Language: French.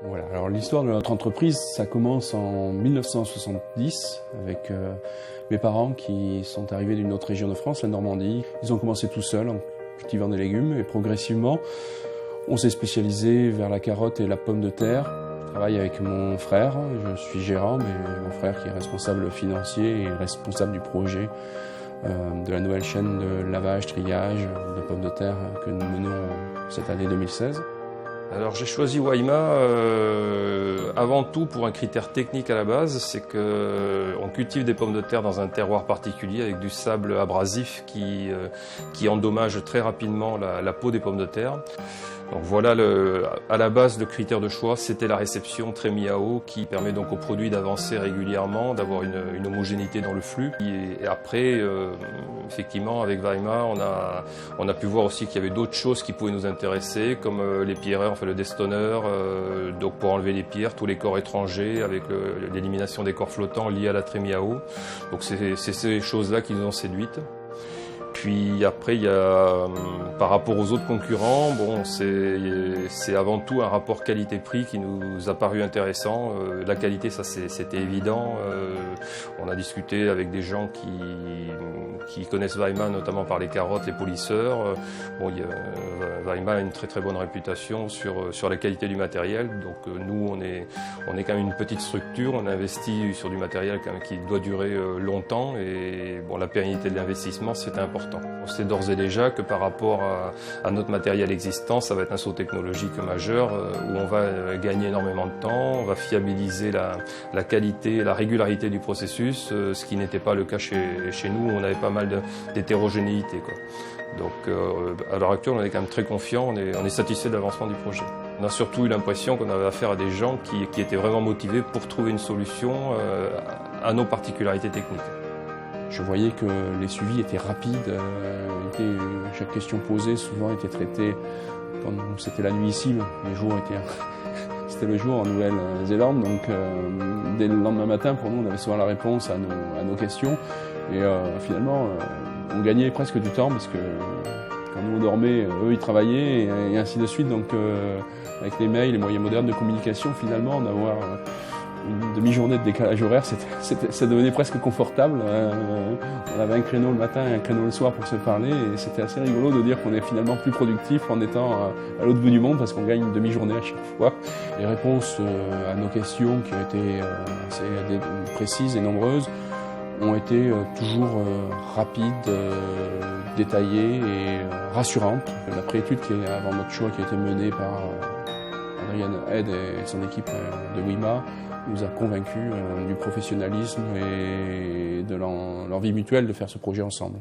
Voilà, alors l'histoire de notre entreprise, ça commence en 1970 avec mes parents qui sont arrivés d'une autre région de France, la Normandie. Ils ont commencé tout seuls en cultivant des légumes et progressivement, on s'est spécialisé vers la carotte et la pomme de terre. Je travaille avec mon frère, je suis gérant, mais mon frère qui est responsable financier et responsable du projet de la nouvelle chaîne de lavage, triage de pommes de terre que nous menons cette année 2016. Alors j'ai choisi Waima avant tout pour un critère technique à la base, c'est qu'on cultive des pommes de terre dans un terroir particulier avec du sable abrasif qui endommage très rapidement la peau des pommes de terre. Donc voilà, à la base, le critère de choix, c'était la réception très mis à eau qui permet donc au produit d'avancer régulièrement, d'avoir une homogénéité dans le flux. Et après, effectivement, avec Waima, on a pu voir aussi qu'il y avait d'autres choses qui pouvaient nous intéresser, comme les pierreurs, enfin le destonneur, donc pour enlever les pierres, tous les corps étrangers, avec l'élimination des corps flottants liés à la trémie à eau. Donc c'est ces choses-là qui nous ont séduites. Puis après, il y a, par rapport aux autres concurrents, bon, c'est avant tout un rapport qualité-prix qui nous a paru intéressant. La qualité, ça c'était évident. On a discuté avec des gens qui connaissent Waima, notamment par les carottes, les polisseurs. Bon, Waima a une très très bonne réputation sur la qualité du matériel. Donc nous, on est quand même une petite structure. On investit sur du matériel quand même qui doit durer longtemps. Et bon, la pérennité de l'investissement, c'était important. On sait d'ores et déjà que par rapport à notre matériel existant, ça va être un saut technologique majeur où on va gagner énormément de temps, on va fiabiliser la qualité et la régularité du processus, ce qui n'était pas le cas chez nous, où on avait pas mal d'hétérogénéité. Donc à l'heure actuelle, on est quand même très confiant, on est satisfait de l'avancement du projet. On a surtout eu l'impression qu'on avait affaire à des gens qui étaient vraiment motivés pour trouver une solution à nos particularités techniques. Je voyais que les suivis étaient rapides, chaque question posée souvent était traitée comme c'était la nuit ici, les jours étaient... C'était le jour en Nouvelle-Zélande, donc dès le lendemain matin, pour nous, on avait souvent la réponse à nos questions. Et finalement, on gagnait presque du temps parce que quand nous on dormait, eux ils travaillaient et ainsi de suite. Donc avec les mails, les moyens modernes de communication, finalement, d'avoir une demi-journée de décalage horaire, ça devenait presque confortable. On avait un créneau le matin et un créneau le soir pour se parler et c'était assez rigolo de dire qu'on est finalement plus productif en étant à l'autre bout du monde parce qu'on gagne une demi-journée à chaque fois. Les réponses à nos questions qui ont été assez précises et nombreuses ont été toujours rapides, détaillées et rassurantes. La préétude avant notre choix qui a été menée par Adrian Head et son équipe de Waima nous a convaincus du professionnalisme et de l'envie mutuelle de faire ce projet ensemble.